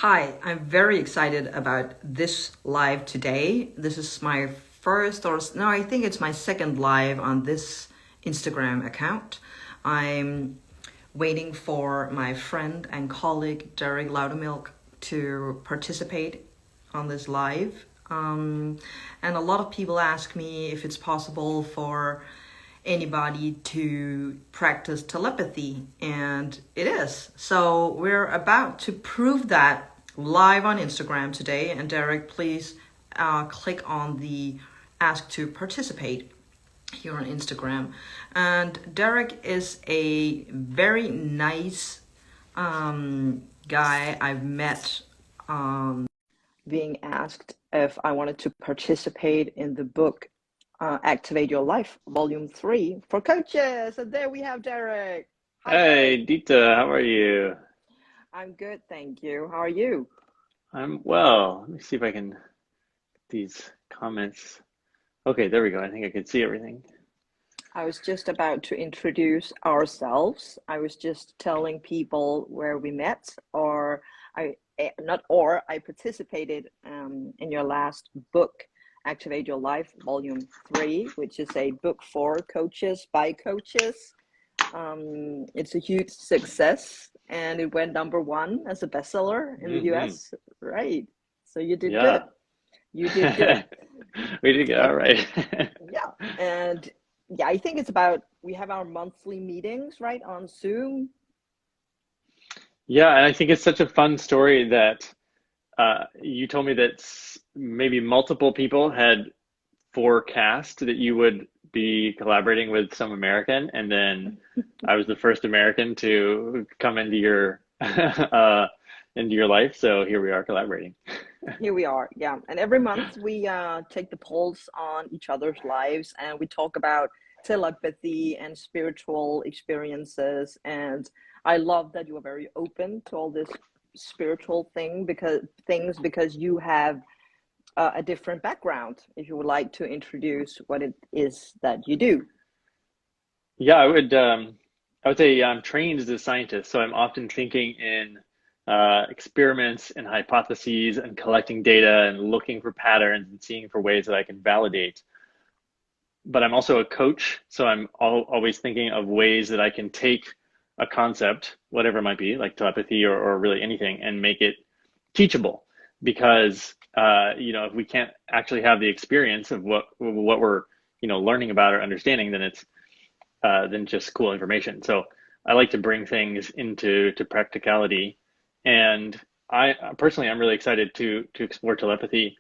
Hi, I'm very excited about this live today. This is my first, or no, I think it's my second live on this Instagram account. I'm waiting for my friend and colleague Derek Loudermilk to participate on this live. And a lot of people ask me if it's possible for anybody to practice telepathy, and it is. So we're about to prove that live on Instagram today. And Derek, please click on the ask to participate here on Instagram. And Derek is a very nice guy I've met, being asked if I wanted to participate in the book Activate Your Life, Volume 3 for coaches. And there we have Derek. Hi, Hey, Derek. Ditte, how are you? I'm good, thank you. How are you? I'm well. Let me see if I can get these comments. Okay, there we go. I think I can see everything. I was just about to introduce ourselves. I was just telling people where we met, or I participated in your last book, Activate Your Life, Volume 3, which is a book for coaches by coaches. It's a huge success, and it went #1 as a bestseller in the Hmm. US, right? So you did good. Yeah. You did good. We did get And all right. yeah, and yeah, I think it's about, we have our monthly meetings, right, on Zoom. Yeah, and I think it's such a fun story that you told me that maybe multiple people had forecast that you would be collaborating with some American, and then I was the first American to come into your into your life. So here we are collaborating. Here we are, yeah. And every month we take the pulse on each other's lives, and we talk about telepathy and spiritual experiences. And I love that you are very open to all this spiritual because you have a different background. If you would like to introduce what it is that you do. Yeah, I would say I'm trained as a scientist, so I'm often thinking in experiments and hypotheses and collecting data and looking for patterns and seeing for ways that I can validate. But I'm also a coach, so I'm always thinking of ways that I can take a concept, whatever it might be, like telepathy or really anything, and make it teachable. Because if we can't actually have the experience of what we're learning about or understanding, then it's than just cool information. So I like to bring things into practicality, and I personally I'm really excited to explore telepathy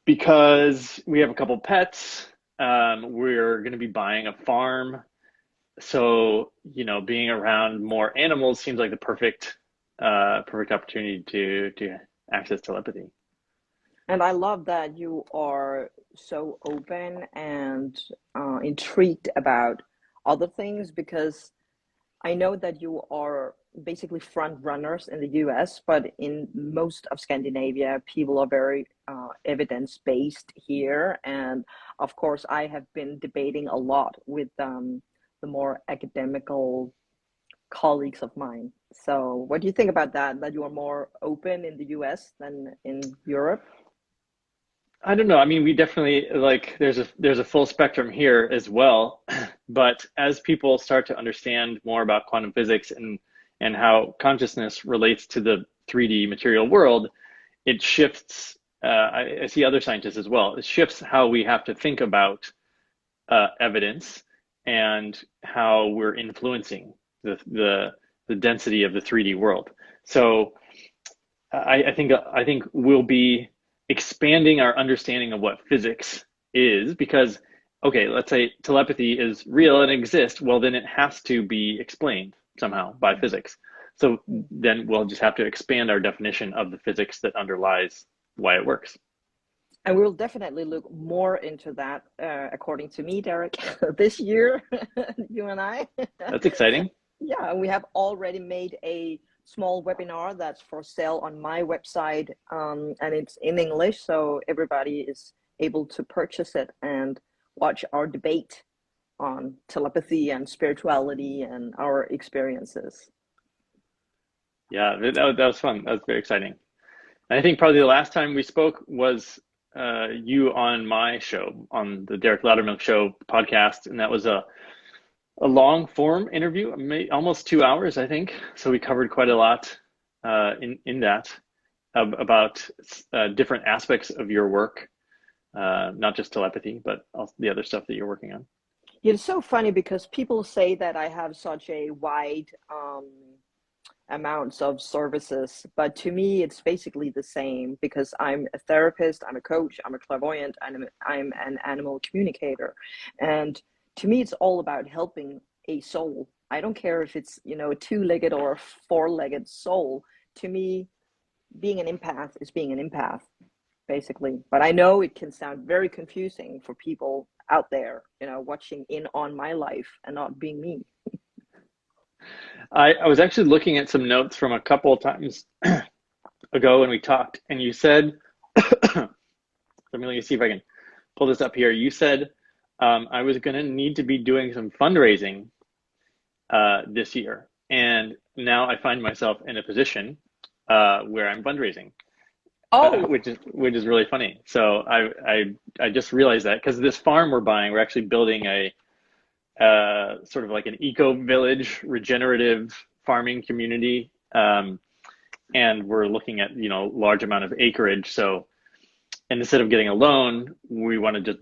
because we have a couple pets. We're going to be buying a farm, so being around more animals seems like the perfect opportunity to access telepathy. And I love that you are so open and intrigued about other things, because I know that you are basically front runners in the US, but in most of Scandinavia, people are very evidence based here. And of course, I have been debating a lot with the more academical colleagues of mine. So, what do you think about that? That you are more open in the US than in Europe? I don't know. I mean, we definitely like there's a full spectrum here as well. But as people start to understand more about quantum physics and how consciousness relates to the 3D material world, it shifts. I see other scientists as well. It shifts how we have to think about evidence and how we're influencing the density of the 3D world. So I think we'll be expanding our understanding of what physics is because, okay, let's say telepathy is real and exists. Well, then it has to be explained somehow by physics. So then we'll just have to expand our definition of the physics that underlies why it works. And we'll definitely look more into that, according to me, Derek, this year, you and I. That's exciting. Yeah, we have already made a small webinar that's for sale on my website, and it's in English, so everybody is able to purchase it and watch our debate on telepathy and spirituality and our experiences. Yeah, that was fun. That was very exciting. I think probably the last time we spoke was you on my show, on the Derek Loudermilk show podcast, and that was a long form interview, almost 2 hours, I think. So we covered quite a lot in that about different aspects of your work, not just telepathy, but also the other stuff that you're working on. It's so funny because people say that I have such a wide amounts of services, but to me it's basically the same, because I'm a therapist, I'm a coach, I'm a clairvoyant, and I'm an animal communicator. And to me it's all about helping a soul. I don't care if it's, you know, a two-legged or a four-legged soul. To me, being an empath is being an empath, basically. But I know it can sound very confusing for people out there, you know, watching in on my life and not being me. I was actually looking at some notes from a couple of times ago when we talked, and you said, let me see if I can pull this up here. You said I was going to need to be doing some fundraising this year, and now I find myself in a position where I'm fundraising, which is really funny. So I just realized that because this farm we're buying, we're actually building a sort of like an eco village, regenerative farming community, and we're looking at, you know, large amount of acreage. So, and instead of getting a loan, we want to just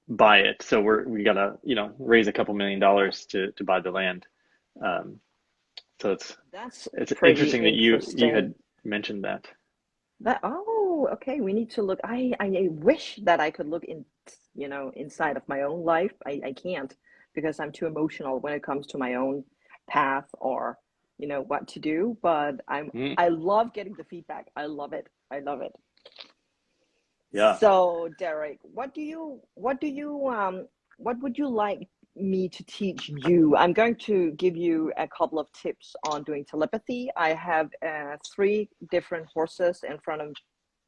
buy it. So we gotta, you know, raise a couple $1 million to buy the land. So it's interesting that you had mentioned that. Okay, we need to look. I wish that I could look in, you know, inside of my own life. I can't, because I'm too emotional when it comes to my own path or, you know, what to do. But I love getting the feedback. I love it. I love it. Yeah. So Derek, what would you like me to teach you? I'm going to give you a couple of tips on doing telepathy. I have 3 different horses in front of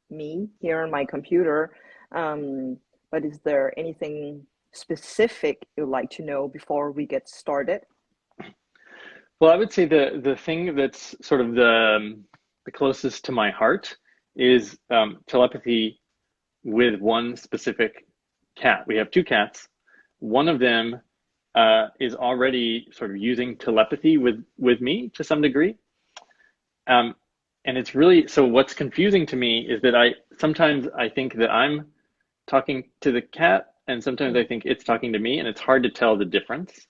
me here on my computer. But is there anything specific you'd like to know before we get started? Well, I would say the thing that's sort of the closest to my heart is telepathy with one specific cat. We have 2 cats. One of them is already sort of using telepathy with me to some degree. And it's really, so what's confusing to me is that sometimes I think that I'm talking to the cat, and sometimes I think it's talking to me, and it's hard to tell the difference.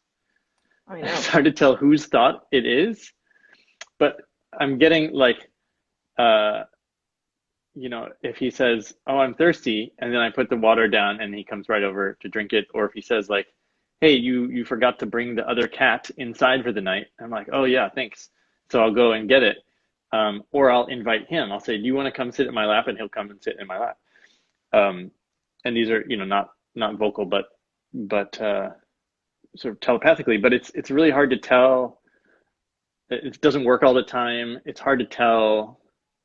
I know. It's hard to tell whose thought it is, but I'm getting like, you know, if he says, "Oh, I'm thirsty," and then I put the water down and he comes right over to drink it, or if he says like, "Hey, you forgot to bring the other cat inside for the night," I'm like, "Oh yeah, thanks." So I'll go and get it. Or I'll invite him. I'll say, "Do you want to come sit in my lap?" And he'll come and sit in my lap. And these are, you know, not vocal, but sort of telepathically. But it's really hard to tell. It doesn't work all the time. It's hard to tell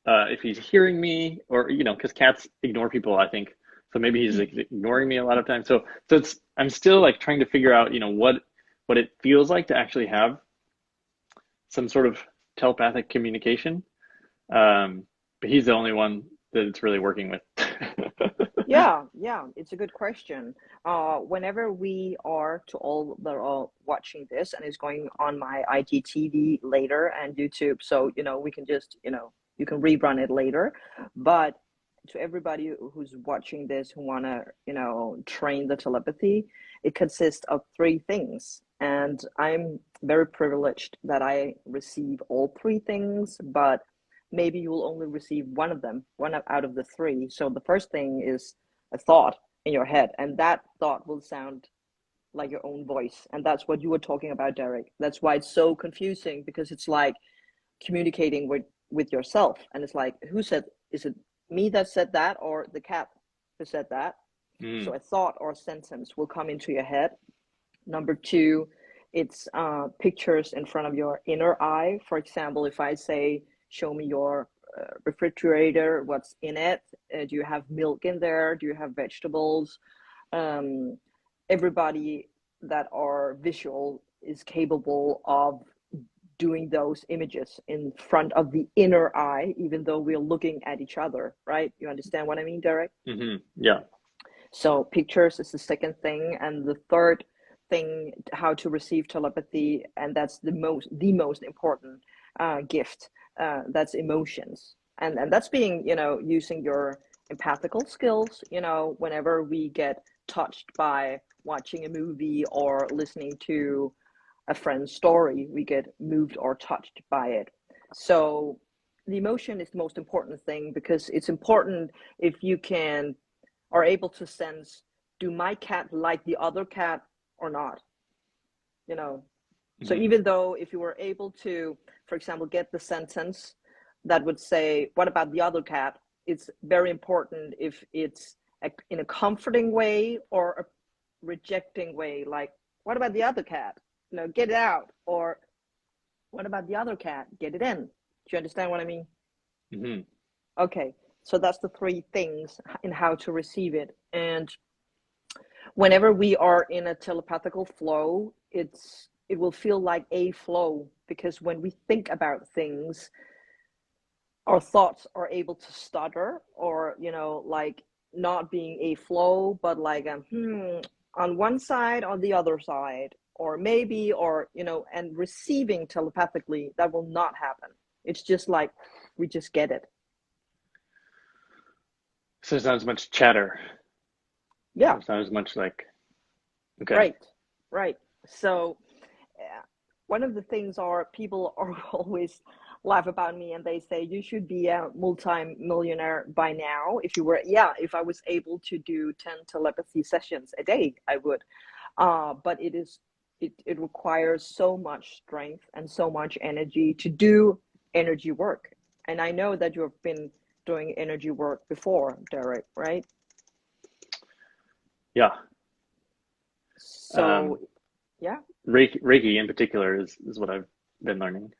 if he's hearing me, or, you know, because cats ignore people, I think. So maybe he's like ignoring me a lot of times. So I'm still like trying to figure out, you know, what it feels like to actually have some sort of telepathic communication. But he's the only one that it's really working with. Yeah, it's a good question. Whenever we are, to all that are watching this, and it's going on my IGTV later and YouTube, so, you know, we can just, you know, you can rerun it later. But to everybody who's watching this who want to, you know, train the telepathy, it consists of 3 things. And I'm very privileged that I receive all 3 things, but maybe you'll only receive one of them, one out of the 3. So the first thing is a thought in your head, and that thought will sound like your own voice. And that's what you were talking about, Derek. That's why it's so confusing, because it's like communicating with yourself. And it's like, who said, is it me that said that, or the cat who said that? So a thought or a sentence will come into your head. Number 2, it's pictures in front of your inner eye. For example, if I say, show me your refrigerator, what's in it? Do you have milk in there? Do you have vegetables? Everybody that are visual is capable of doing those images in front of the inner eye, even though we're looking at each other, right? You understand what I mean, Derek? Yeah. So pictures is the second thing, and the third thing, how to receive telepathy, and that's the most important gift. That's emotions, and that's being, using your empathical skills. Whenever we get touched by watching a movie or listening to a friend's story, we get moved or touched by it. So the emotion is the most important thing, because it's important if you are able to sense, do my cat like the other cat or not? So even though if you were able to, for example, get the sentence that would say, what about the other cat? It's very important if it's in a comforting way or a rejecting way, like, what about the other cat? Get it out. Or what about the other cat? Get it in. Do you understand what I mean? Okay. So that's the three things in how to receive it. And whenever we are in a telepathical flow, it will feel like a flow, because when we think about things, our thoughts are able to stutter, or, like not being a flow, but like, on one side, on the other side, or maybe, or, and receiving telepathically, that will not happen. It's just like, we just get it. So it's not as much chatter. Yeah. It's not as much like, okay. Right. So one of the things are, people are always laugh about me, and they say, you should be a multi-millionaire by now. If I was able to do 10 telepathy sessions a day, I would. But it requires so much strength and so much energy to do energy work. And I know that you have been doing energy work before, Derek, right? Yeah. So, yeah. Reiki in particular is what I've been learning.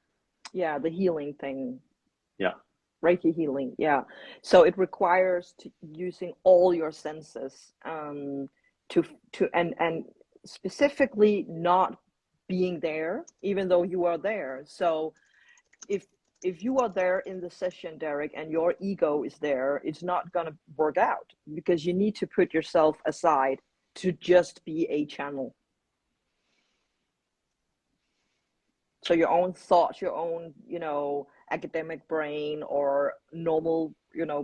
Yeah, the healing thing. Yeah. Reiki healing, yeah. So it requires using all your senses, to and specifically not being there, even though you are there. So if you are there in the session, Derek, and your ego is there, it's not going to work out, because you need to put yourself aside to just be a channel. So your own thoughts, your own, academic brain or normal,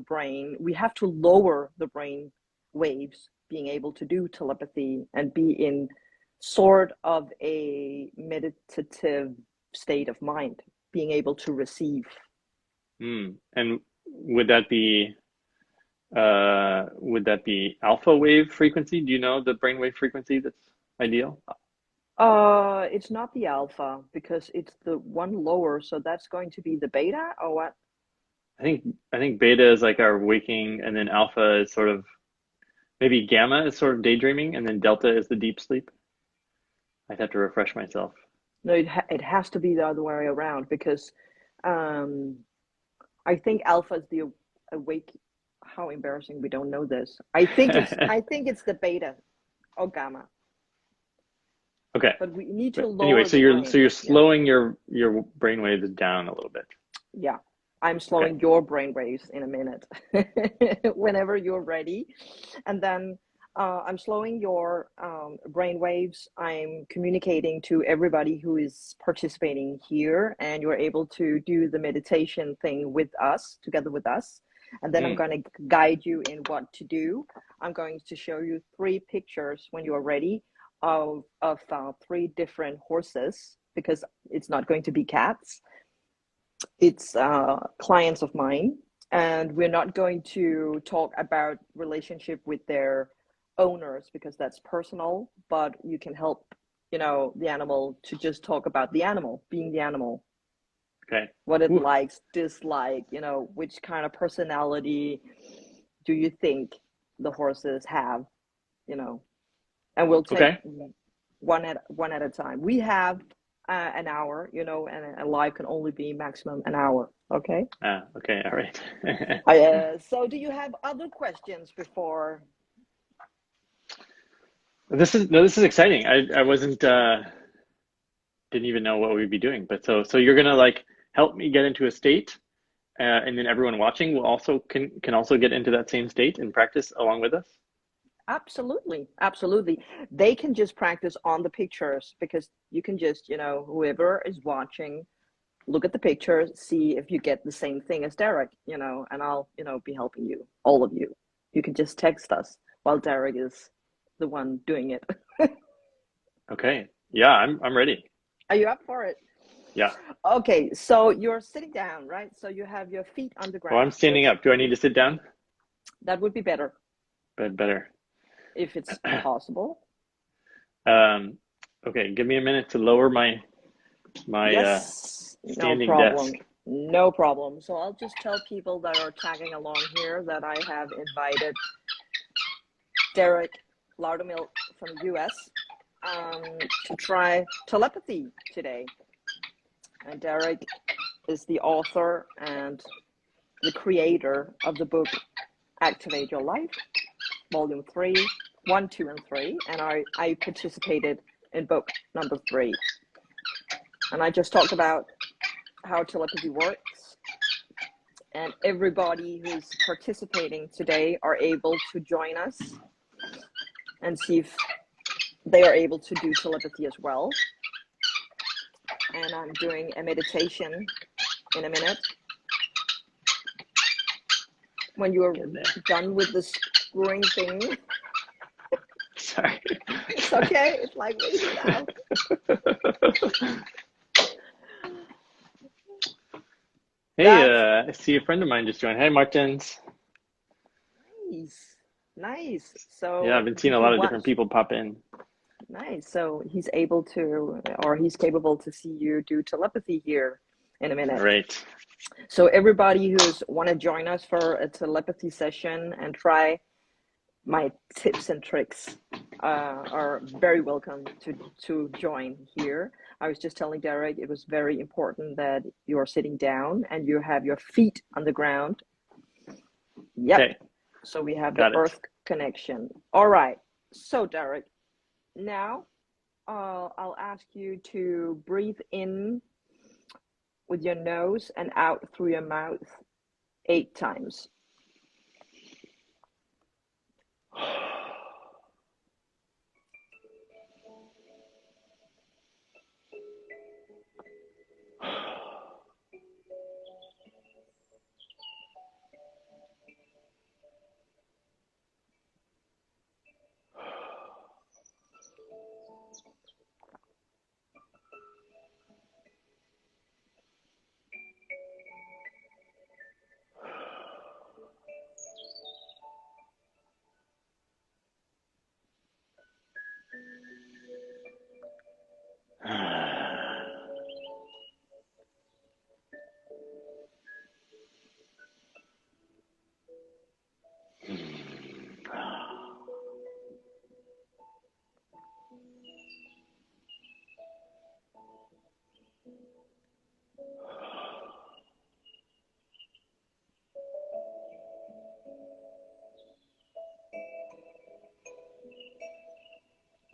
brain, we have to lower the brain waves, being able to do telepathy and be in sort of a meditative state of mind, being able to receive. And would that be alpha wave frequency? Do you know the brainwave frequency that's ideal? It's not the alpha, because it's the one lower, so that's going to be the beta, or what? I think beta is like our waking, and then alpha is sort of, maybe gamma is sort of daydreaming, and then delta is the deep sleep. I'd have to refresh myself. No, it has to be the other way around, because I think alpha is the awake. How embarrassing, we don't know this. I think it's the beta or gamma. Okay. But we need to lower. Anyway, so you're slowing your brain waves down a little bit. Yeah. I'm slowing your brain waves in a minute, whenever you're ready. And then I'm slowing your brain waves. I'm communicating to everybody who is participating here, and you're able to do the meditation thing with us, together with us. And then I'm going to guide you in what to do. I'm going to show you 3 pictures when you are ready of 3 different horses, because it's not going to be cats. It's clients of mine, and we're not going to talk about relationship with their owners, because that's personal, but you can help, the animal, to just talk about the animal, being the animal. Okay. What it likes, dislike, which kind of personality do you think the horses have, and we'll take one at a time. We have an hour, and a live can only be maximum an hour. Okay. Okay. All right. So do you have other questions before? This is exciting. I wasn't didn't even know what we'd be doing. But so you're gonna like help me get into a state, and then everyone watching will also can also get into that same state and practice along with us. Absolutely, absolutely. They can just practice on the pictures, because you can just, whoever is watching, look at the pictures, see if you get the same thing as Derek, and I'll, be helping you, all of you. You can just text us while Derek is the one doing it. Okay. Yeah, I'm ready. Are you up for it? Yeah. Okay, so you're sitting down, right? So you have your feet on the Well, I'm ground. standing up. Do I need to sit down? That would be better Better. if it's possible. Okay, give me a minute to lower my Yes, no standing problem. desk. No problem. So I'll just tell people that are tagging along here that I have invited Derek Loudermilk from the US to try telepathy today. And Derek is the author and the creator of the book Activate Your Life, Volume 3, 1, 2, and 3. And I participated in book number 3. And I just talked about how telepathy works. And everybody who's participating today are able to join us and see if they are able to do telepathy as well. And I'm doing a meditation in a minute. When you are done with the screwing thing. Sorry. It's okay. It's like really loud. Hey, I see a friend of mine just joined. Hi, Martins. Nice. So yeah, I've been seeing a lot of different people pop in. Nice. So he's able to, or he's capable to see you do telepathy here in a minute. Right. So everybody who's want to join us for a telepathy session and try my tips and tricks are very welcome to join here. I was just telling Derek it was very important that you're sitting down and you have your feet on the ground. Yep. Okay. So we have the earth connection. All right. So Derek, now I'll ask you to breathe in with your nose and out through your mouth 8 times.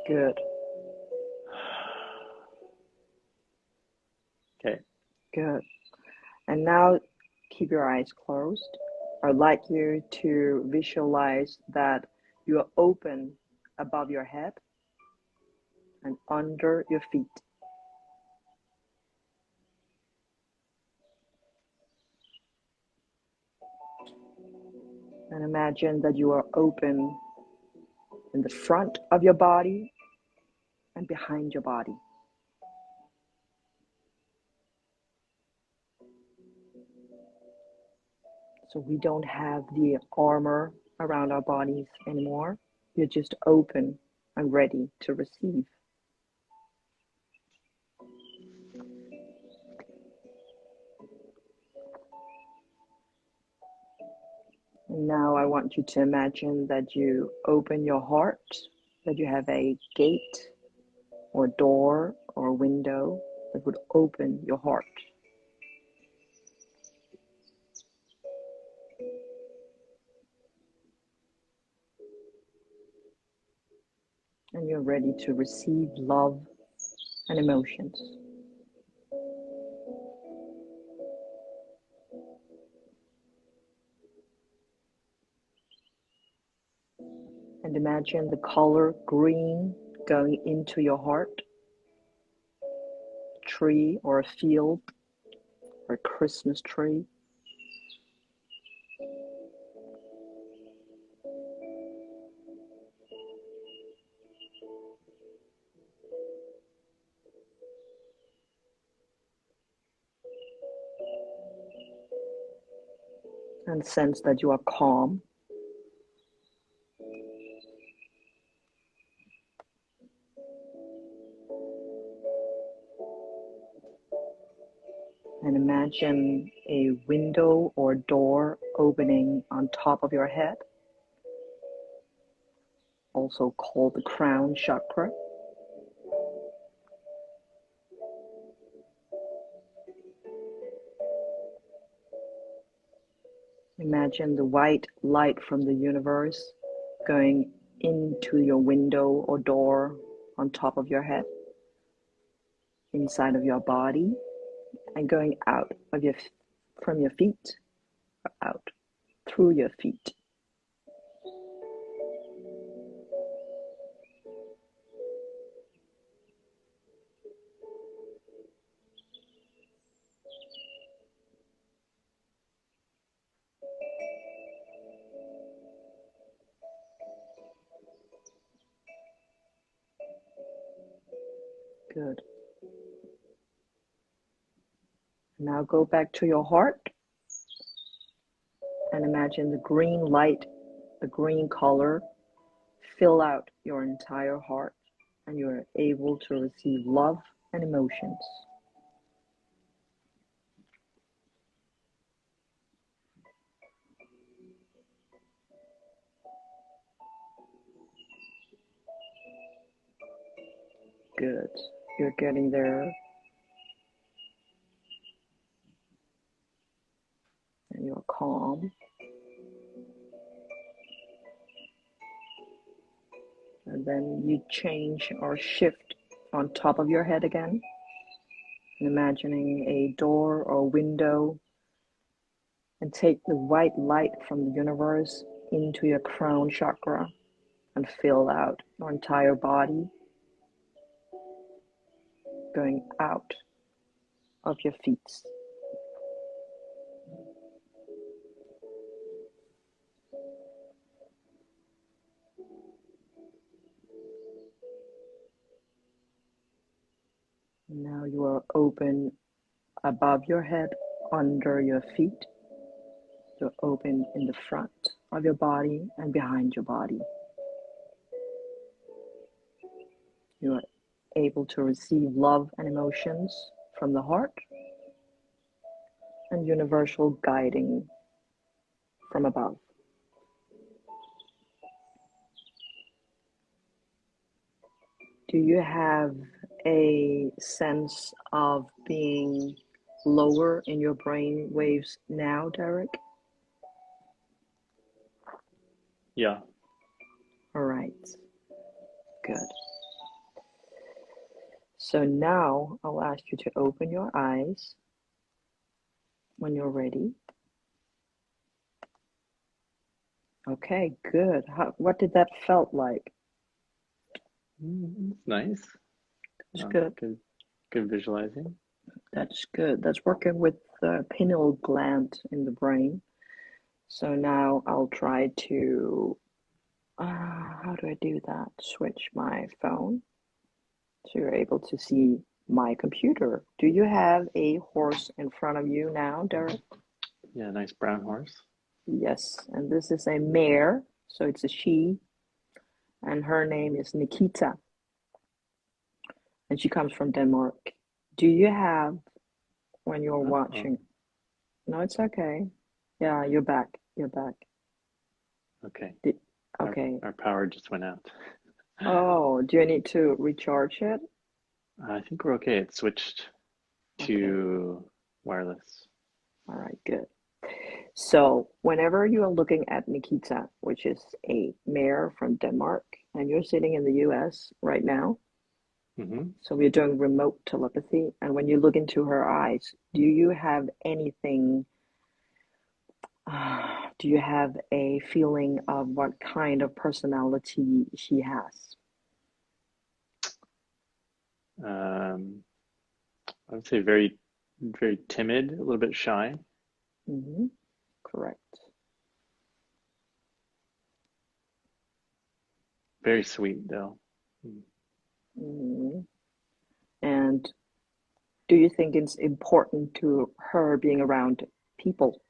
Good. Okay. Good. And now keep your eyes closed. I'd like you to visualize that you are open above your head and under your feet. And imagine that you are open in the front of your body and behind your body. So we don't have the armor around our bodies anymore. You're just open and ready to receive. And now I want you to imagine that you open your heart, that you have a gate or door or window that would open your heart. And you're ready to receive love and emotions. And imagine the color green going into your heart, tree or a field or a Christmas tree. And sense that you are calm. And imagine a window or door opening on top of your head, also called the crown chakra. Imagine the white light from the universe going into your window or door on top of your head, inside of your body, and going out of from your feet, out through your feet. Good. Now go back to your heart and imagine the green light, the green color, fill out your entire heart, and you are able to receive love and emotions. Good. You're getting there. And you're calm. And then you change or shift on top of your head again. And imagining a door or window. And take the white light from the universe into your crown chakra and fill out your entire body, going out of your feet. Now you are open above your head, under your feet. You're open in the front of your body and behind your body. You are able to receive love and emotions from the heart and universal guiding from above. Do you have a sense of being lower in your brain waves now, Derek? Yeah. All right. Good. So now I'll ask you to open your eyes when you're ready. Okay, good. What did that felt like? It's nice. It's good. Good visualizing. That's good. That's working with the pineal gland in the brain. So now I'll try to, how do I do that? Switch my phone so you're able to see my computer. Do you have a horse in front of you now, Derek? Yeah, nice brown horse. Yes, and this is a mare, so it's a she, and her name is Nikita, and she comes from Denmark. Do you have, when you're watching, no, it's okay. Yeah, you're back. You're back. Okay. Okay. Our power just went out. Oh, do you need to recharge it? I think we're okay. It switched to wireless. All right, good. So whenever you are looking at Nikita, which is a mare from Denmark, and you're sitting in the US right now, so we're doing remote telepathy, and when you look into her eyes, do you have anything Do you have a feeling of what kind of personality he has? I would say very, very timid, a little bit shy. Hmm. Correct. Very sweet, though. Hmm. And do you think it's important to her being around people?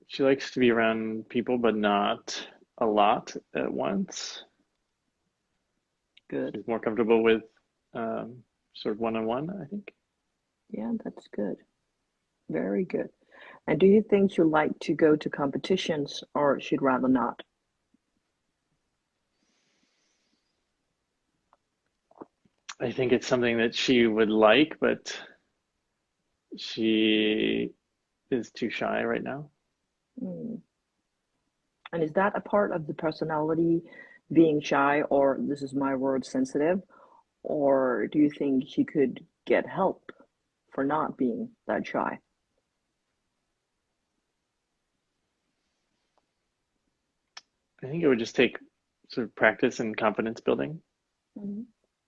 She likes to be around people, but not a lot at once. Good. She's more comfortable with sort of one-on-one, I think. Yeah, that's good. Very good. And do you think she'd like to go to competitions or she'd rather not? I think it's something that she would like, but she is too shy right now. Mm. And is that a part of the personality, being shy, or this is my word, sensitive? Or do you think she could get help for not being that shy? I think it would just take sort of practice and confidence building. Mhm.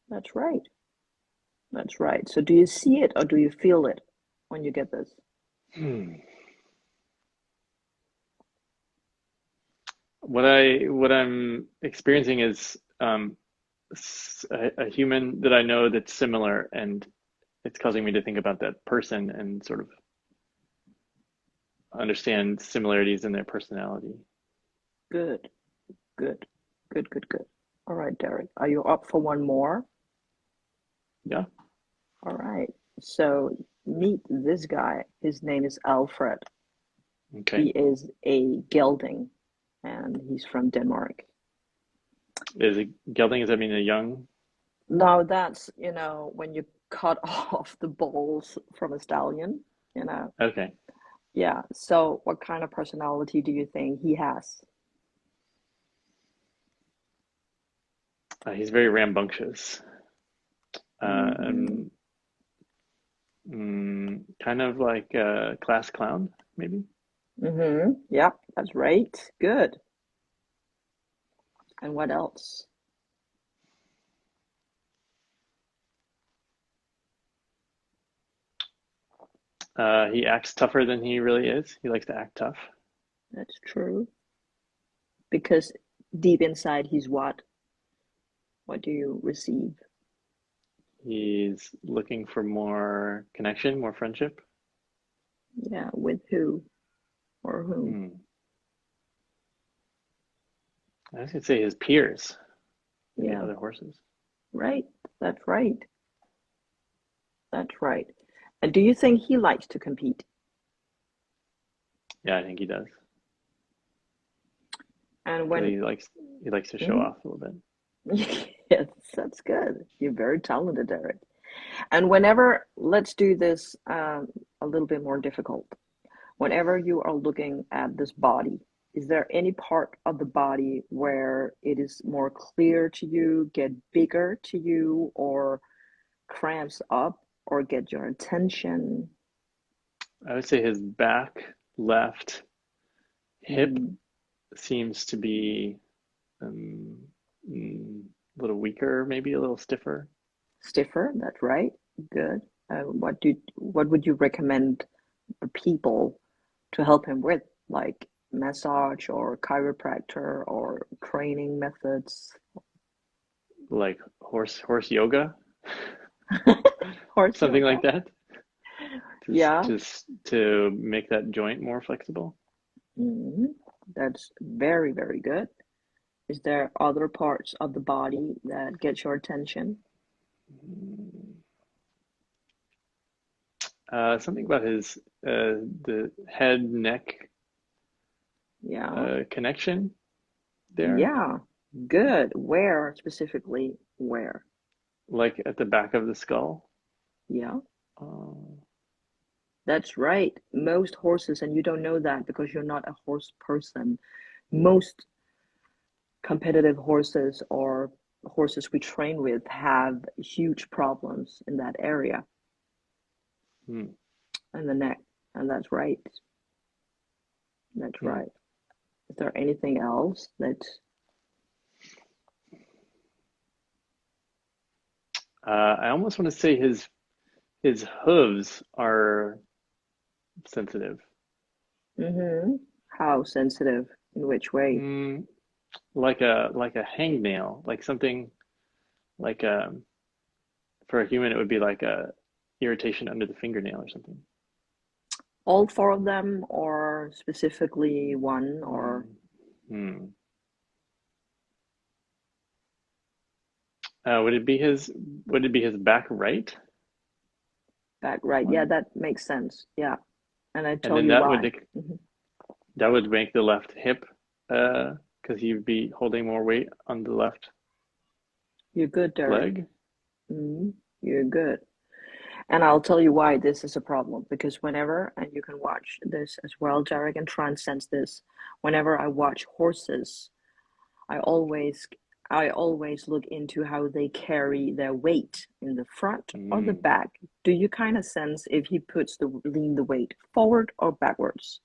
That's right. That's right. So do you see it or do you feel it when you get this? Hmm. What I'm experiencing is a human that I know that's similar, and it's causing me to think about that person and sort of understand similarities in their personality. Good, good, good, good, good. All right, Derek, are you up for one more? Yeah. All right. So meet this guy. His name is Alfred. He Okay. is a gelding and he's from Denmark. Is it gelding? Does that mean a young? Now that's, when you cut off the balls from a stallion, you know. Okay. Yeah. So what kind of personality do you think he has? He's very rambunctious. Hmm. And kind of like a class clown, maybe. Mm-hmm. Yep, that's right. Good. And what else? He acts tougher than he really is. He likes to act tough. That's true. Because deep inside, he's what? What do you receive? He's looking for more connection, more friendship. Yeah, with who or whom? Hmm. I was gonna say his peers, maybe Yeah, other horses. right. That's right. That's right. And do you think he likes to compete? Yeah, I think he does And because when, he likes to show mhm. off a little bit. Yes, that's good. You're very talented, Derek. And whenever, let's do this a little bit more difficult. Whenever you are looking at this body, is there any part of the body where it is more clear to you, get bigger to you, or cramps up, or get your attention? I would say his back left hip Mm, seems to be um, a little weaker, maybe a little stiffer. stiffer, that's right. Good. What would you recommend the people to help him with, like massage or chiropractor or training methods? Like horse yoga, Horse something like yoga? that, Yeah. just to make that joint more flexible. Mhm. That's very, very good. Is there other parts of the body that get your attention? Something about his the head neck Yeah. connection there, Yeah. Good. Where specifically? Where? like at the back of the skull. Yeah. Uh, That's right. Most horses, and you don't know that because you're not a horse person, most competitive horses or horses we train with have huge problems in that area Hmm. and the neck. And that's right. That's Hmm. right. Is there anything else that I almost want to say his hooves are sensitive. how sensitive? In which way? Mm, like a hangnail, like something like for a human it would be like a irritation under the fingernail or something. All four of them, or specifically one, or Hmm. Hmm. Would it be his back right back right? Yeah, one? that makes sense. Yeah. And I And tell then you why. Mhm. that would make the left hip because he'd be holding more weight on the left You're good, Derek. leg. You're good. And I'll tell you why this is a problem. Because whenever, and you can watch this as well, Derek, and try and sense this. Whenever I watch horses, I always I always look into how they carry their weight in the front or the Mm, back. Do you kind of sense if he puts the weight forward or backwards?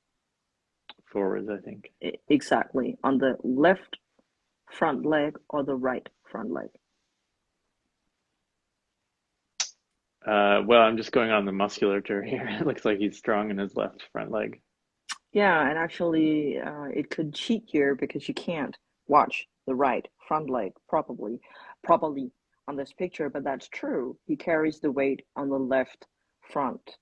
forwards, I think. Exactly. On the left front leg or the right front leg. Well, I'm just going on the musculature here. It looks like he's strong in his left front leg. Yeah, and actually, it could cheat here because you can't watch the right front leg properly on this picture, but that's true. He carries the weight on the left front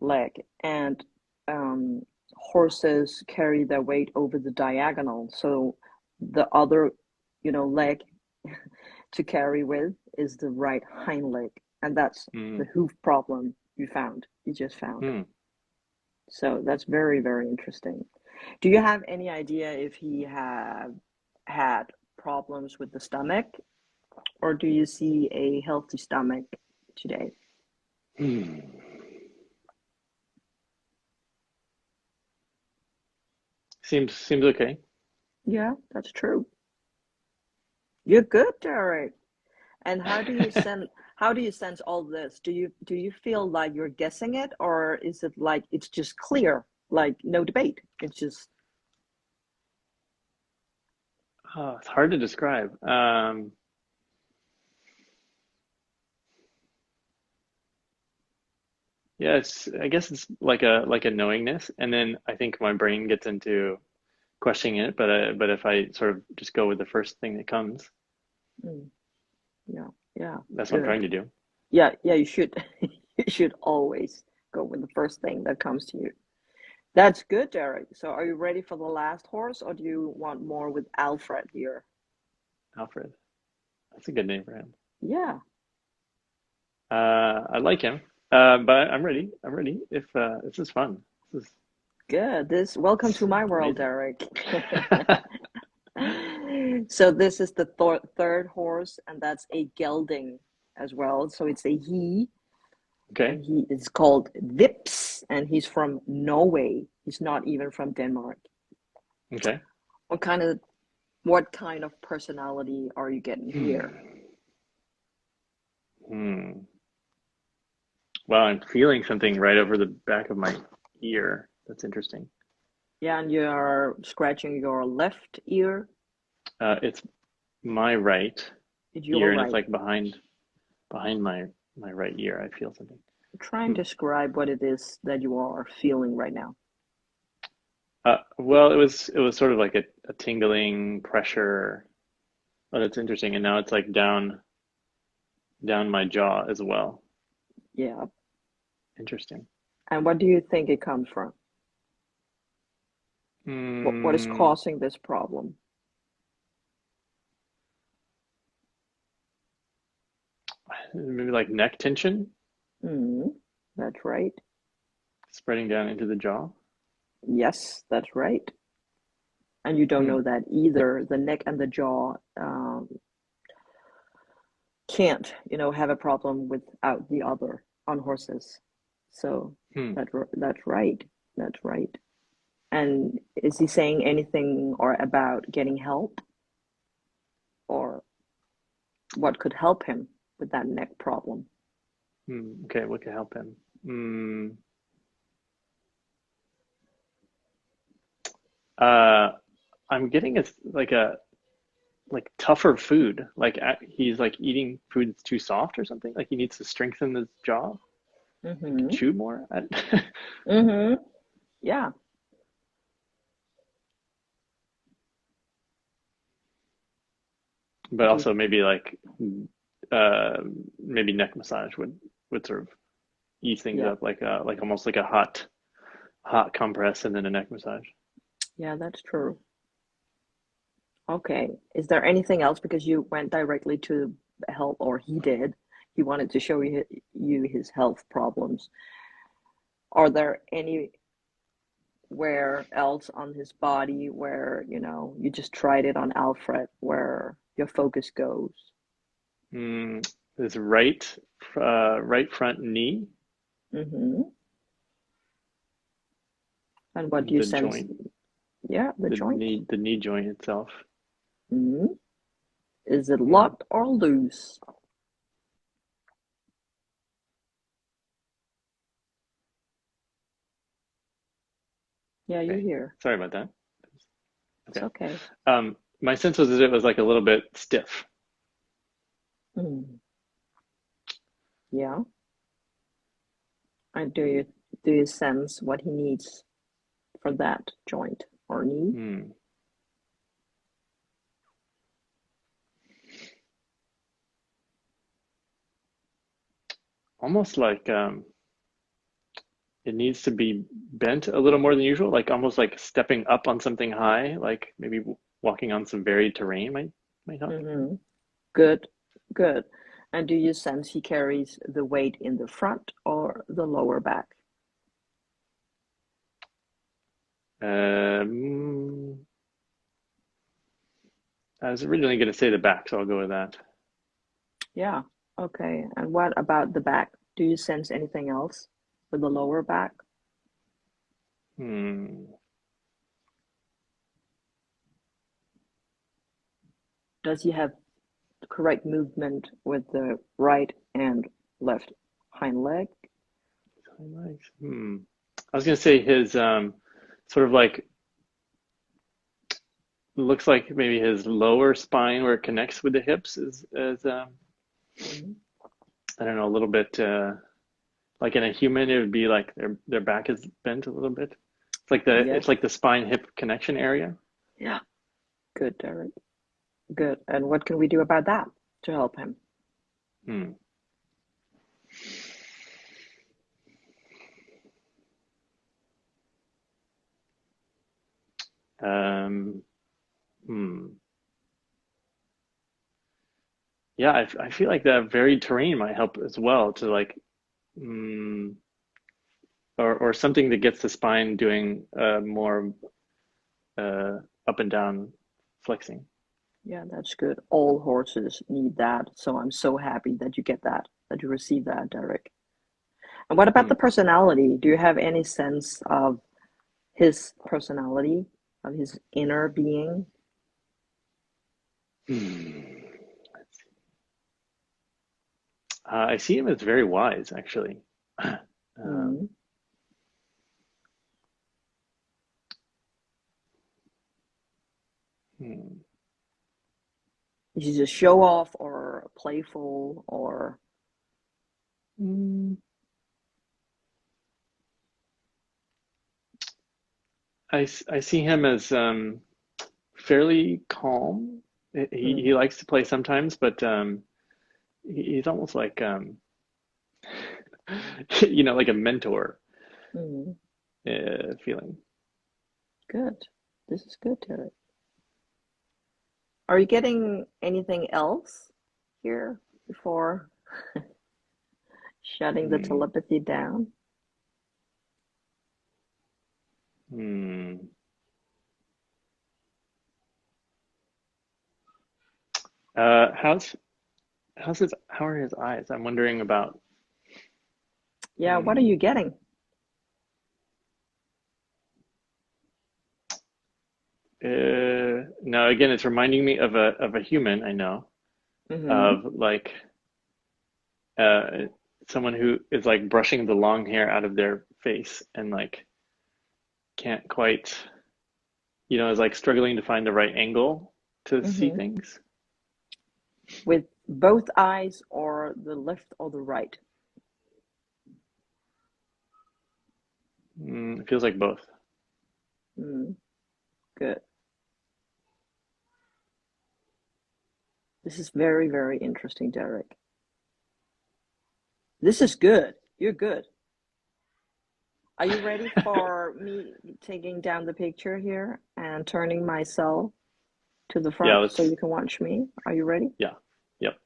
leg, and um, horses carry their weight over the diagonal. So the other, leg to carry with is the right hind leg, and that's the Mm, hoof problem you just found. hmm. So that's very, very interesting. Do you have any idea if he have had problems with the stomach, or do you see a healthy stomach today? Hmm. Seems okay. Yeah, that's true. You're good, Derek. And how do you sense all this? Do you feel like you're guessing it, or is it like it's just clear, like no debate? It's just Oh, it's hard to describe. Yeah, I guess it's like a knowingness, and then I think my brain gets into questioning it. But if I sort of just go with the first thing that comes, mm, yeah, yeah, that's what I'm trying good. to do. Yeah, yeah, you should you should always go with the first thing that comes to you. That's good, Derek. So are you ready for the last horse, or do you want more with Alfred here? Alfred. That's a good name for him. Yeah, I like him. But I'm ready. I'm ready. If this is fun. This good. Welcome to my world, amazing. Derek. So this is the third horse, and that's a gelding as well. So it's a he, Okay. and he is called Vips, and he's from Norway. He's not even from Denmark. Okay. What kind of what kind of personality are you getting Hmm. here? Hmm. Well, I'm feeling something right over the back of my ear. That's interesting. Yeah, and you're scratching your left ear. It's my right It's your ear, and it's right. like behind my right ear. I feel something. Try and Hmm. describe what it is that you are feeling right now. Well, it was sort of like a tingling pressure. Oh, that's interesting. And now it's like down my jaw as well. Yeah. Interesting. And what do you think it comes from? What is Hmm. causing this problem? Maybe like neck tension Hmm, that's right. spreading down into the jaw. Yes, that's right. And you don't Hmm. know that either. The neck and the jaw can't, have a problem without the other on horses. So Hmm. that's right. That's right. And is he saying anything or about getting help or? what could help him with that neck problem. Okay, what could help him? I'm getting like tougher food. Like he's like eating food that's too soft or something. Like he needs to strengthen his jaw, like chew more. Yeah. But also maybe like maybe neck massage would sort of ease things up, like almost like a hot compress and then a neck massage. Yeah, that's true. Okay. Is there anything else? Because you went directly to health, or he did. He wanted to show you his health problems. Are there anywhere else on his body where, you just tried it on Alfred, where your focus goes? His right front knee. And what do you sense? Joint. Yeah, the joint. The knee joint itself. Is it locked or loose? Yeah, you're here. Sorry about that. It's okay. My sense was that it was like a little bit stiff. Yeah. And do you sense what he needs for that joint or knee? Almost like it needs to be bent a little more than usual, like almost like stepping up on something high, like maybe walking on some varied terrain might help. Good. And do you sense he carries the weight in the front or the lower back? I was originally going to say the back, so I'll go with that. Yeah. Okay. And what about the back? Do you sense anything else with the lower back? Does he have the correct movement with the right and left hind leg? I was going to say his sort of like, looks like maybe his lower spine where it connects with the hips is I don't know, a little bit like in a human it would be like their back is bent a little bit. It's like the spine hip connection area. Yeah. Good, Derek. Good. And what can we do about that to help him? Yeah, I feel like that varied terrain might help as well to like, or something that gets the spine doing more up and down flexing. Yeah, that's good. All horses need that. So I'm so happy that you get that you receive that, Derek. And what about the personality? Do you have any sense of his personality, of his inner being? I see him as very wise, actually. Is he just show off or playful or? I see him as fairly calm. He likes to play sometimes, but he's almost like like a mentor feeling. Good. This is good, Derek. Are you getting anything else here before shutting the telepathy down? How are his eyes? I'm wondering about. Yeah, what are you getting? No, again, it's reminding me of a human I know. Mm-hmm. of like uh, someone who is like brushing the long hair out of their face and like can't quite, is like struggling to find the right angle to see Mm-hmm. things. With both eyes or the left or the right? It feels like both. Mm, good. This is very, very interesting, Derek. This is good. You're good. Are you ready for me taking down the picture here and turning myself to the Yeah, front so let's, you can watch me? Are you ready? yeah, yep.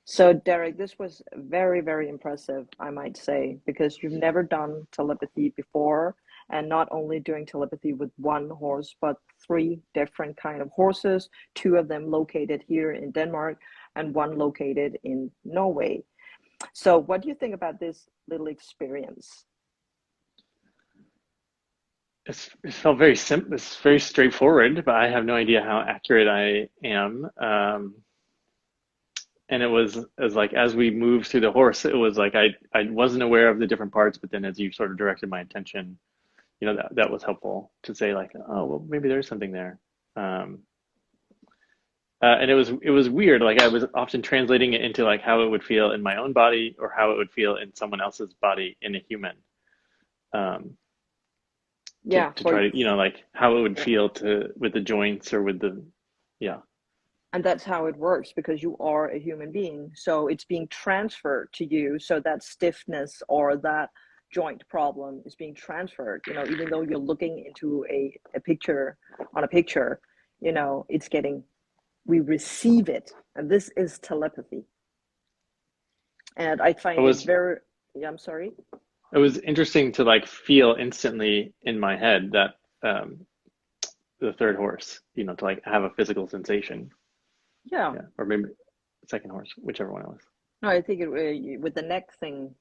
So, Derek, this was very, very impressive, I might say, because you've never done telepathy before, and not only doing telepathy with one horse, but three different kind of horses, two of them located here in Denmark and one located in Norway. So, what do you think about this little experience? It felt very simple. It's very straightforward, but I have no idea how accurate I am. And it was like as we moved through the horse, it was like I wasn't aware of the different parts, but then as you sort of directed my attention, that was helpful to say like, oh, well, maybe there's something there. Um, and it was weird. Like I was often translating it into like how it would feel in my own body or how it would feel in someone else's body in a human. Um, to, Yeah, to for try to, like how it would yeah. feel to with the joints or with the, yeah. And that's how it works because you are a human being. So it's being transferred to you. So that stiffness or that joint problem is being transferred, even though you're looking into a picture on a picture, it's getting, we receive it. And this is telepathy. And I It find it was very, yeah, I'm sorry. it was interesting to like feel instantly in my head that the third horse, to like have a physical sensation. Yeah. Yeah, or maybe the second horse, whichever one it was. No, I think with the neck thing,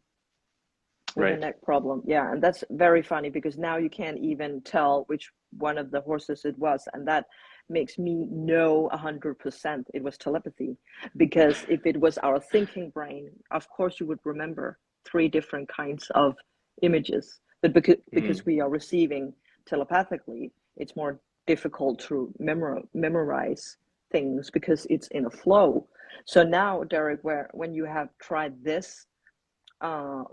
with the Right. neck problem. Yeah, and that's very funny because now you can't even tell which one of the horses it was, and that makes me know 100% it was telepathy. Because if it was our thinking brain, of course you would remember three different kinds of images. But because Mm. we are receiving telepathically, it's more difficult to memorize things because it's in a flow. So now, Derek, when you have tried this, uh,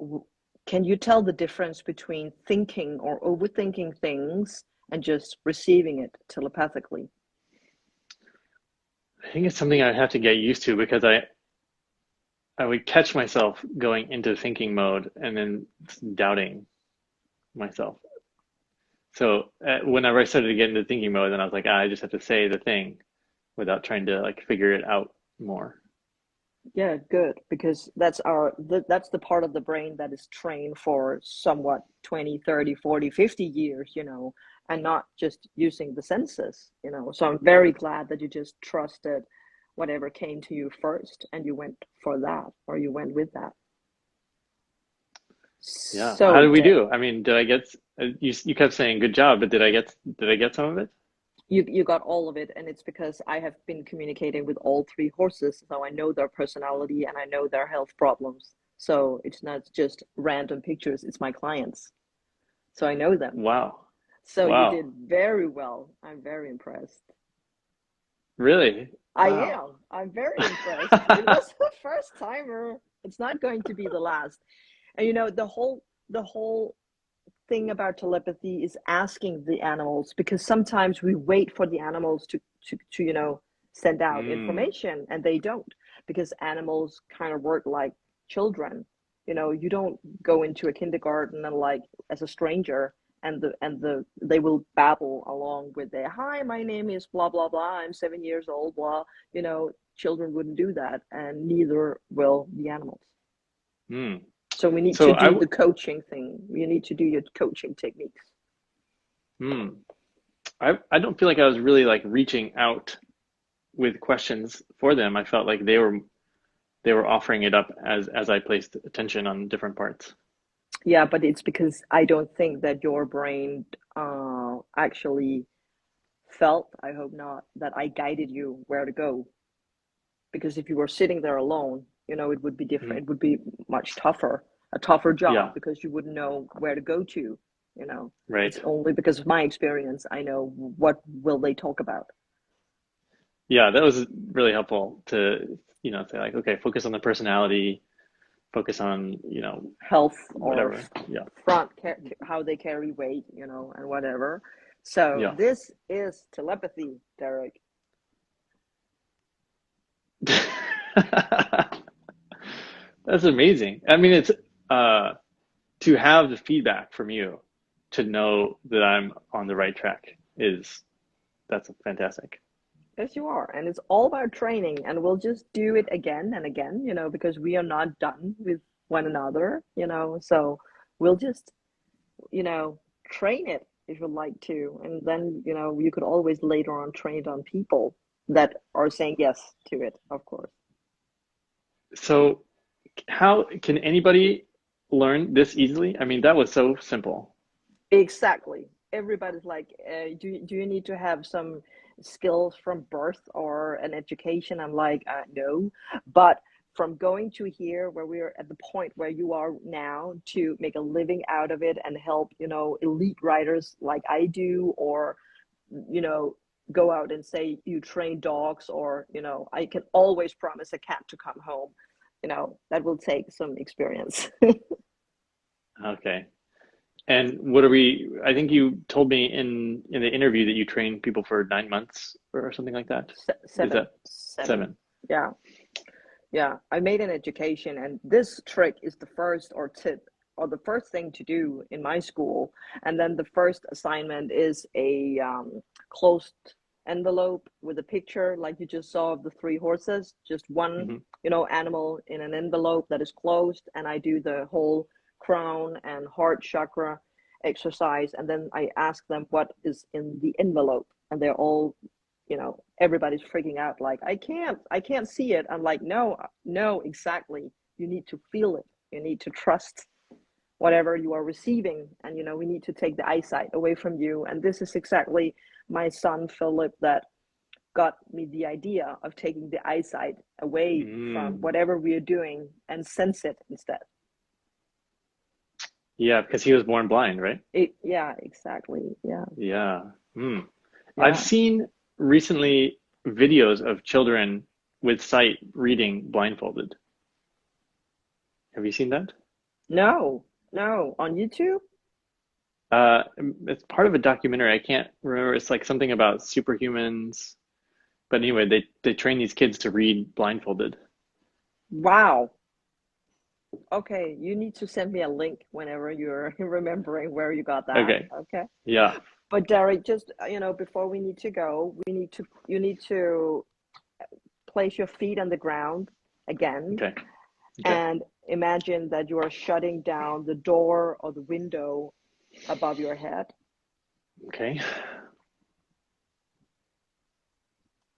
can you tell the difference between thinking or overthinking things and just receiving it telepathically? I think it's something I have to get used to because I would catch myself going into thinking mode and then doubting myself. So whenever I started to get into thinking mode, then I was like, I just have to say the thing without trying to like figure it out more. Yeah, good, because that's the part of the brain that is trained for somewhat 20, 30, 40, 50 years, and not just using the senses. So I'm very glad that you just trusted whatever came to you first and you went for that, or you went with that. Yeah. How So, did we do? I mean, did I get you kept saying good job, but did I get some of it? you got all of it, and it's because I have been communicating with all three horses, so I know their personality and I know their health problems. So it's not just random pictures, it's my clients. So I know them. Wow. So you Wow. did very well. I'm very impressed. Really? I Wow. am. I'm very impressed. It was the first timer. It's not going to be the last. And the whole thing about telepathy is asking the animals, because sometimes we wait for the animals to send out Mm. information, and they don't, because animals kind of work like children. You don't go into a kindergarten and like as a stranger, and they will babble along with their, hi, my name is blah blah blah, I'm 7 years old, blah. Children wouldn't do that, and neither will the animals. Mm. So we need to So do the coaching thing. You need to do your coaching techniques. mm, I don't feel like I was really like reaching out with questions for them. I felt like they were offering it up as I placed attention on different parts. Yeah, but it's because I don't think that your brain actually felt, I hope not, that I guided you where to go. because if you were sitting there alone, it would be different. Mhm. It would be much tougher, a tougher job, Yeah, because you wouldn't know where to go to. right. It's only because of my experience I know what will they talk about. Yeah, that was really helpful to, say like, okay, focus on the personality, focus on, Health or whatever. Yeah. how they carry weight, and whatever. So Yeah. this is telepathy, Derek. That's amazing. I mean, it's to have the feedback from you to know that I'm on the right track that's fantastic. Yes, you are. And it's all about training. And we'll just do it again and again, because we are not done with one another, So we'll just, you know, train it if you'd like to. And then, you could always later on train it on people that are saying yes to it, of course. So, how can anybody learn this easily? I mean, that was so simple. Exactly. Everybody's like, do you need to have some skills from birth or an education? I'm like, no. But from going to here, where we're at the point where you are now, to make a living out of it and help, elite writers like I do, or, you know, go out and say you train dogs, or, I can always promise a cat to come home. That will take some experience. Okay. And I think you told me in the interview that you train people for 9 months or something like that. Is Seven, that seven. 7? Yeah. Yeah, I made an education, and this trick is the first or tip or the first thing to do in my school. And then the first assignment is a closed envelope with a picture, like you just saw, of the three horses, just one, Hmm. animal in an envelope that is closed. And I do the whole crown and heart chakra exercise. And then I ask them what is in the envelope. And they're all, everybody's freaking out, like, I can't see it. I'm like, no, exactly, you need to feel it, you need to trust whatever you are receiving. And we need to take the eyesight away from you. And this is exactly my son Philip that got me the idea of taking the eyesight away from Mm. whatever we are doing and sense it instead. Yeah, because he was born blind, right? Yeah, exactly. Yeah. Yeah. Mm. I've Yeah. seen recently videos of children with sight reading blindfolded. Have you seen that? No, on YouTube. Uh, it's part of a documentary. I can't remember. It's like something about superhumans. But anyway, they train these kids to read blindfolded. Wow. Okay, you need to send me a link whenever you're remembering where you got that. Okay. Okay. Yeah. But Derek, just before we need to go, you need to place your feet on the ground again, Okay. Okay. and imagine that you are shutting down the door or the window above your head. Okay.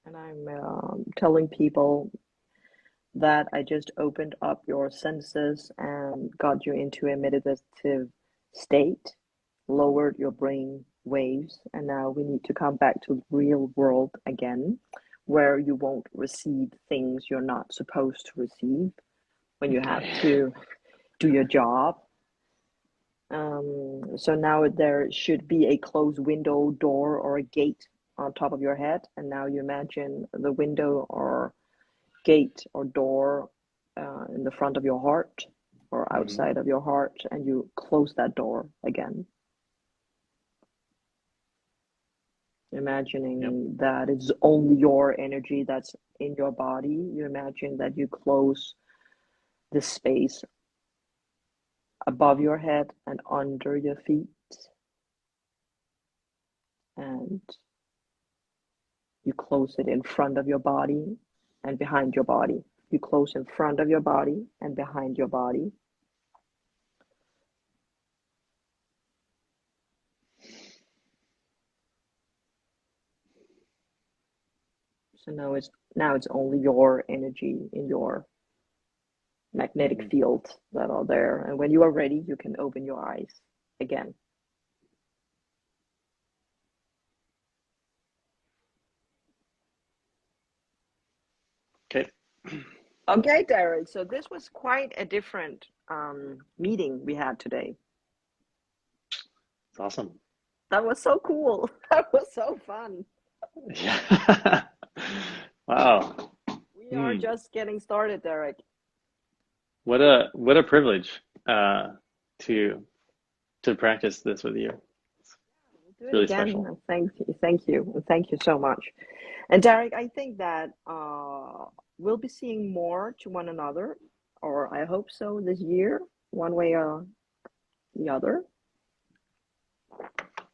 And I'm telling people that I just opened up your senses and got you into a meditative state, lowered your brain waves, and now we need to come back to the real world again, where you won't receive things you're not supposed to receive when you have Okay. to do your job. So now there should be a closed window, door, or a gate on top of your head, and now you imagine the window or gate or door in the front of your heart or Hmm. outside of your heart, and you close that door again, Yep. imagining that it's only your energy that's in your body. You imagine that you close the space above your head and under your feet, and you close it in front of your body and behind your body. You close in front of your body and behind your body. So now it's only your energy in your magnetic Hmm. field that are there. And when you are ready, you can open your eyes again. Okay. Okay, Derek. So this was quite a different meeting we had today. It's awesome. That was so cool. That was so fun. Yeah. Wow. We are just getting started, Derek. What a privilege to practice this with you. We'll do It's it really again. special. Thank you, thank you so much. And Derek, I think that we'll be seeing more to one another, or I hope so this year, one way or the other.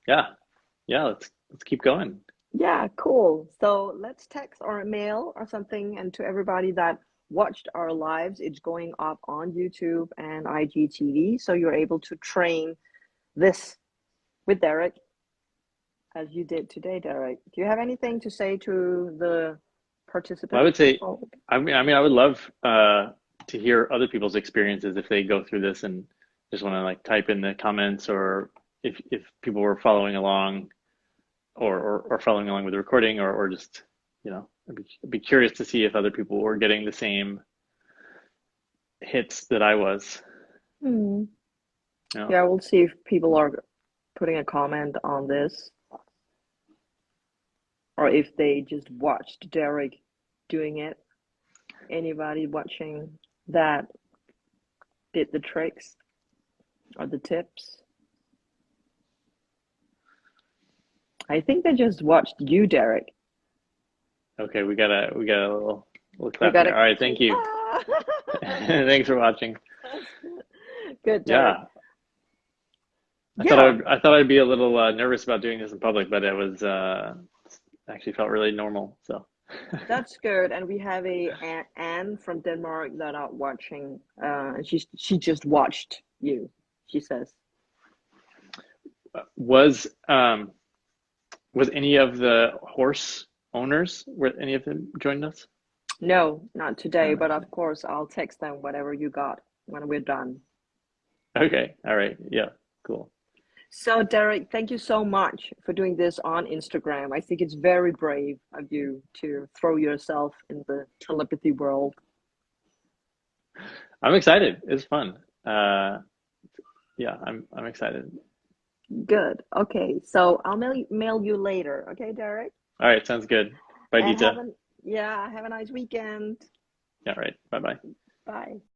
Yeah. Yeah, let's keep going. Yeah, cool. So let's text or mail or something. And to everybody that watched our lives, it's going up on YouTube and IGTV. So you're able to train this with Derek as you did today, Derek. Do you have anything to say to the Well, I would participants? say, I would love to hear other people's experiences if they go through this and just want to like type in the comments, or if people were following along, or following along with the recording, or just, I'd be curious to see if other people were getting the same hits that I was. Hmm. You know? Yeah, we'll see if people are putting a comment on this, or if they just watched Derek doing it. Anybody watching that did the tricks or the tips? I think they just watched you, Derek. Okay, we got a little We clap got here. All right, thank you. Thanks for watching. Good, Derek. Yeah, Yeah, I thought I'd be a little nervous about doing this in public, but it was actually felt really normal. So that's good. And we have Anne from Denmark that are watching. And she just watched you. She says. was was any of the horse owners, were any of them joined us? No, not today, but Okay. of course I'll text them whatever you got when we're done. Okay. All right. Yeah. Cool. So, Derek, thank you so much for doing this on Instagram. I think it's very brave of you to throw yourself in the telepathy world. I'm excited. It's fun. Yeah, I'm excited. Good. Okay, so I'll mail you later. Okay, Derek? All right. Sounds good. Bye, And Dita. have a nice weekend. Yeah. Right. Bye bye. Bye.